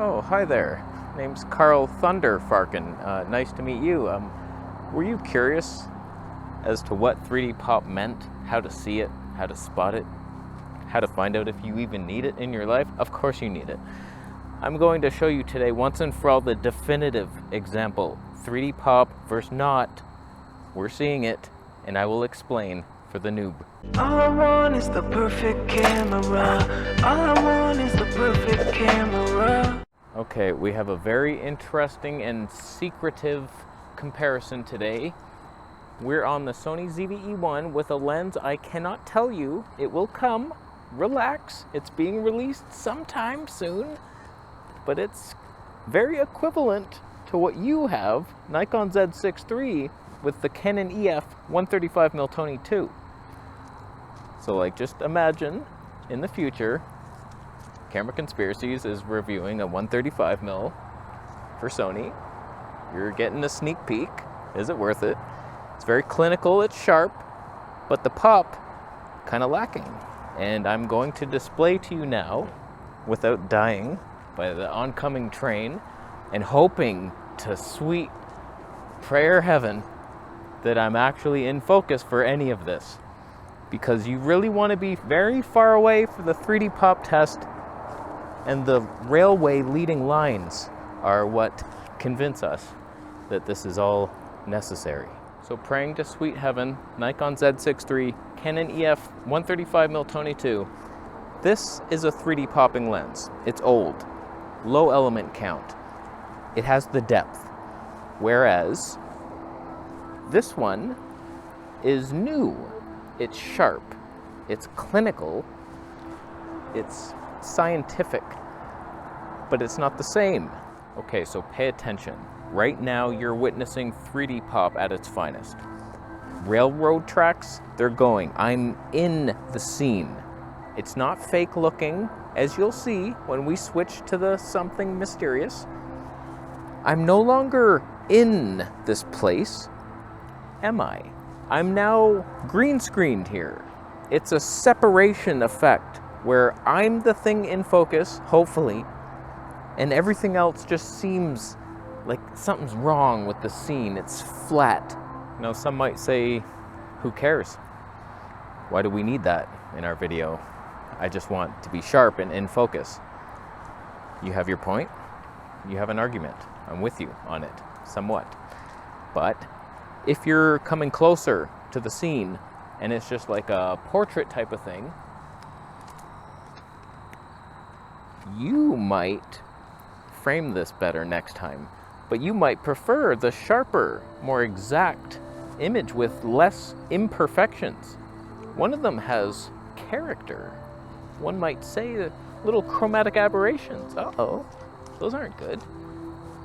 Oh, hi there. Name's Carl Thunderfarken. Nice to meet you. Were you curious as to what 3D pop meant, how to see it, how to spot it, how to find out if you even need it in your life? Of course you need it. I'm going to show you today, once and for all, the definitive example. 3D pop versus not. We're seeing it, and I will explain for the noob. All I want is the perfect camera. All I want is the perfect camera. Okay, we have a very interesting and secretive comparison today. We're on the Sony ZV-E1 with a lens I cannot tell you. It will come. Relax. It's being released sometime soon. But it's very equivalent to what you have, Nikon Z6 III, with the Canon EF 135mm Tony 2. So like, just imagine in the future, Camera Conspiracies is reviewing a 135mm for Sony. You're getting a sneak peek. Is it worth it? It's very clinical, it's sharp, but the pop kind of lacking. And I'm going to display to you now, without dying by the oncoming train, and hoping to sweet prayer heaven that I'm actually in focus for any of this. Because you really want to be very far away for the 3D pop test, and the railway leading lines are what convince us that this is all necessary. So praying to sweet heaven, Nikon Z6 III, Canon EF 135mm Tony 2. This is a 3D popping lens. It's old, low element count. It has the depth, whereas this one is new. It's sharp, it's clinical, it's scientific, but it's not the same. Okay, so pay attention. Right now you're witnessing 3D pop at its finest. Railroad tracks, they're going. I'm in the scene. It's not fake looking, as you'll see when we switch to the something mysterious. I'm no longer in this place, am I? I'm now green screened here. It's a separation effect where I'm the thing in focus, hopefully, and everything else just seems like something's wrong with the scene. It's flat. Now, some might say, who cares? Why do we need that in our video? I just want to be sharp and in focus. You have your point. You have an argument. I'm with you on it, somewhat. But if you're coming closer to the scene and it's just like a portrait type of thing, you might frame this better next time, but you might prefer the sharper, more exact image with less imperfections. One of them has character. One might say little chromatic aberrations. Uh-oh, those aren't good.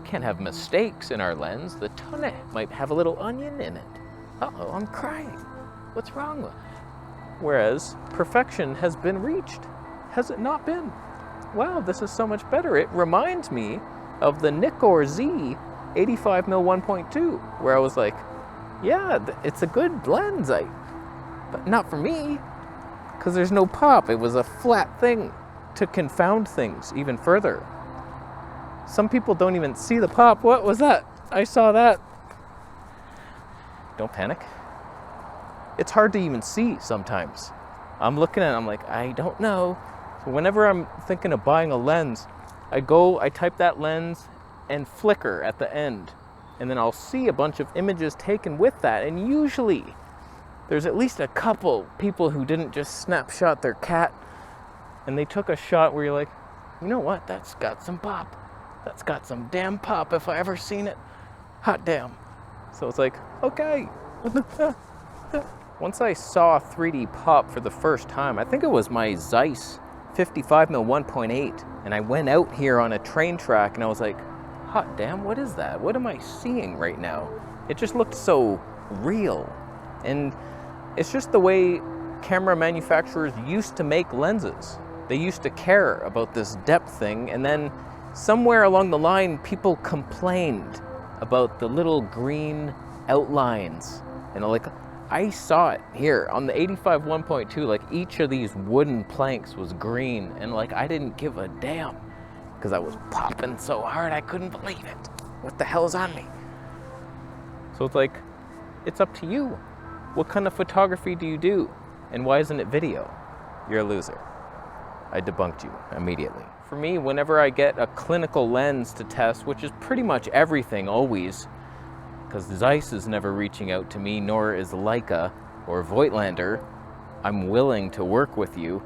Can't have mistakes in our lens. The tonne might have a little onion in it. Uh-oh, I'm crying. What's wrong with it? Whereas perfection has been reached. Has it not been? Wow, this is so much better. It reminds me of the Nikon Z 85mm 1.2, where I was like, yeah, it's a good lens, but not for me, because there's no pop. It was a flat thing to confound things even further. Some people don't even see the pop. What was that? I saw that. Don't panic. It's hard to even see sometimes. I'm looking at it, I'm like, I don't know. So whenever I'm thinking of buying a lens, I type that lens and flicker at the end. And then I'll see a bunch of images taken with that. And usually there's at least a couple people who didn't just snapshot their cat and they took a shot where you're like, you know what? That's got some pop. That's got some damn pop if I ever seen it. Hot damn. So it's like, okay. Once I saw 3D pop for the first time, I think it was my Zeiss 55mm 1.8, and I went out here on a train track and I was like, hot damn, what is that? What am I seeing right now? It just looked so real. And it's just the way camera manufacturers used to make lenses. They used to care about this depth thing, and then somewhere along the line, people complained about the little green outlines. And like, I saw it here on the 85 1.2, like each of these wooden planks was green, and like I didn't give a damn. because I was popping so hard I couldn't believe it. What the hell is on me? So it's like, it's up to you. What kind of photography do you do? And why isn't it video? You're a loser. I debunked you immediately. For me, whenever I get a clinical lens to test, which is pretty much everything always, because Zeiss is never reaching out to me, nor is Leica or Voigtlander, I'm willing to work with you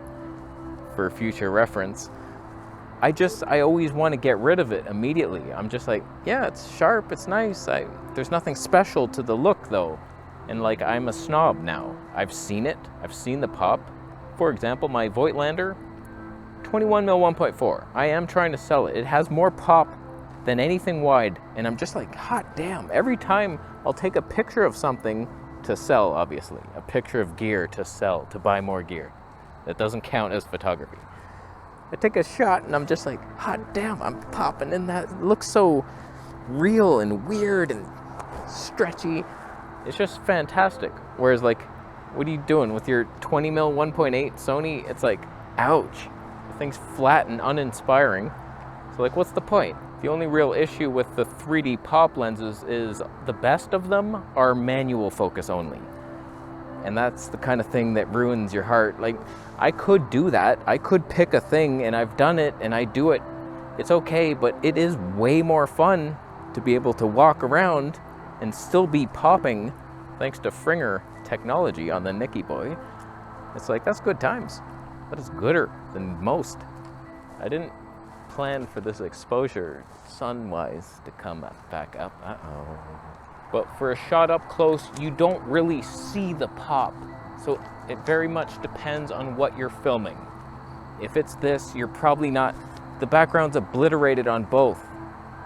for future reference. I always want to get rid of it immediately. I'm just like, yeah, it's sharp, it's nice. There's nothing special to the look though. And like, I'm a snob now. I've seen it, I've seen the pop. For example, my Voigtlander, 21mm 1.4. I am trying to sell it. It has more pop than anything wide. And I'm just like, hot damn. Every time I'll take a picture of something to sell, obviously. A picture of gear to sell, to buy more gear. That doesn't count as photography. I take a shot and I'm just like, hot damn, I'm popping in that. It looks so real and weird and stretchy. It's just fantastic. Whereas like, what are you doing with your 20mm 1.8 Sony? It's like, ouch. The thing's flat and uninspiring. So like, what's the point? The only real issue with the 3D pop lenses is the best of them are manual focus only. And that's the kind of thing that ruins your heart. Like, I could do that. I could pick a thing, and I've done it, and I do it. It's okay, but it is way more fun to be able to walk around and still be popping thanks to fringer technology on the Nicky Boy. It's like, that's good times. That is gooder than most. I didn't plan for this exposure sun-wise to come back up. Uh-oh. But for a shot up close, you don't really see the pop. So it very much depends on what you're filming. If it's this, you're probably not, the background's obliterated on both.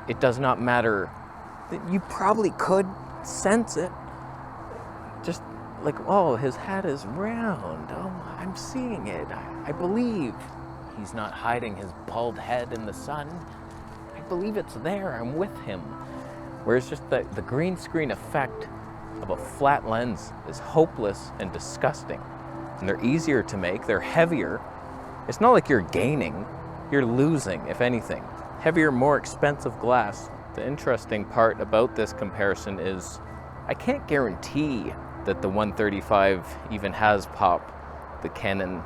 It does not matter. You probably could sense it. Just like, oh, his hat is round. Oh, I'm seeing it. I believe he's not hiding his bald head in the sun. I believe it's there. I'm with him. Whereas just the green screen effect of a flat lens is hopeless and disgusting. And they're easier to make, they're heavier. It's not like you're gaining, you're losing, if anything. Heavier, more expensive glass. The interesting part about this comparison is I can't guarantee that the 135 even has pop, the Canon.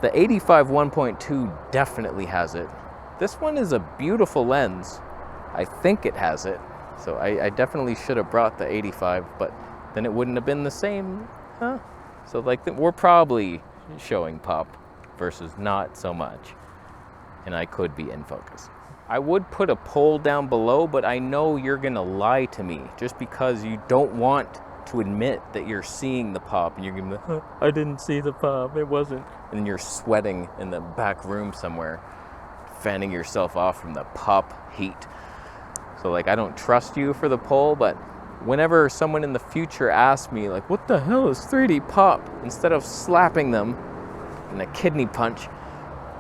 The 85 1.2 definitely has it. This one is a beautiful lens. I think it has it. So I definitely should have brought the 85, but then it wouldn't have been the same, huh? So like, we're probably showing pop versus not so much. And I could be in focus. I would put a poll down below, but I know you're gonna lie to me just because you don't want to admit that you're seeing the pop, and you're gonna be like, I didn't see the pop, it wasn't. And you're sweating in the back room somewhere, fanning yourself off from the pop heat. So like, I don't trust you for the poll, but whenever someone in the future asks me like, what the hell is 3D pop? Instead of slapping them in a kidney punch,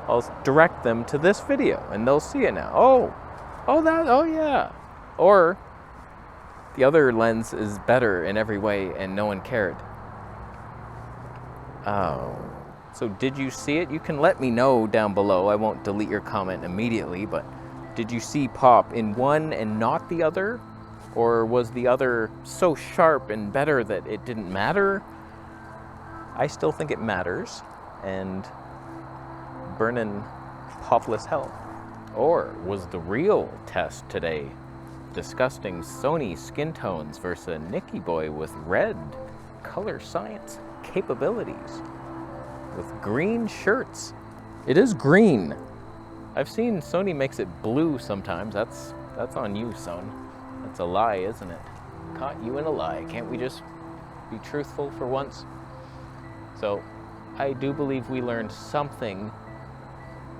I'll direct them to this video and they'll see it now. Oh yeah. Or the other lens is better in every way and no one cared. Oh. So did you see it? You can let me know down below. I won't delete your comment immediately, but did you see pop in one and not the other? Or was the other so sharp and better that it didn't matter? I still think it matters, and burnin' popless hell. Or was the real test today disgusting Sony skin tones versus a Nicky Boy with red color science capabilities with green shirts? It is green. I've seen Sony makes it blue sometimes. That's on you, son. That's a lie, isn't it? Caught you in a lie. Can't we just be truthful for once? So, I do believe we learned something,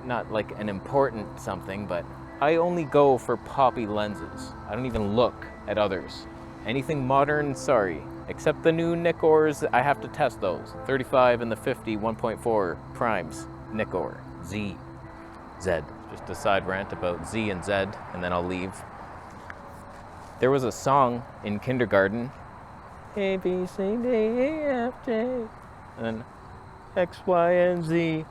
not like an important something, but I only go for poppy lenses. I don't even look at others. Anything modern, sorry. Except the new Nikors, I have to test those. 35 and the 50 1.4 primes, Nikor, Z. Just a side rant about Z and Z, and then I'll leave. There was a song in kindergarten, A, B, C, D, E, F, J, and then X, Y, and Z.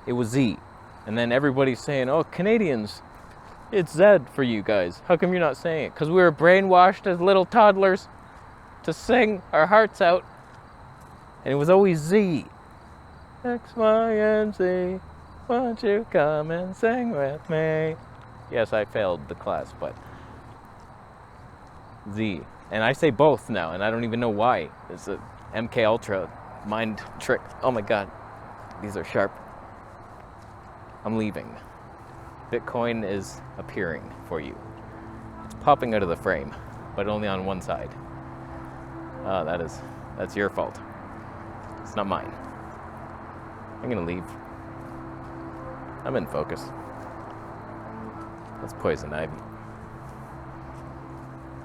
It was Z. And then everybody's saying, oh, Canadians, it's Z for you guys. How come you're not saying it? Because we were brainwashed as little toddlers to sing our hearts out. And it was always Z. X, Y, and Z. Won't you come and sing with me? Yes, I failed the class, but Z. And I say both now, and I don't even know why. It's a MK Ultra mind trick. Oh my God, these are sharp. I'm leaving. Bitcoin is appearing for you. It's popping out of the frame, but only on one side. Oh, that's your fault. It's not mine. I'm gonna leave. I'm in focus. That's poison ivy.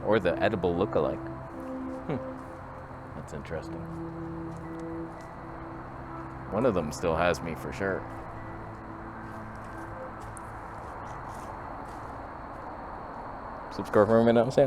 Or the edible look-alike. That's interesting. One of them still has me for sure. Subscribe for a minute, I'm saying it.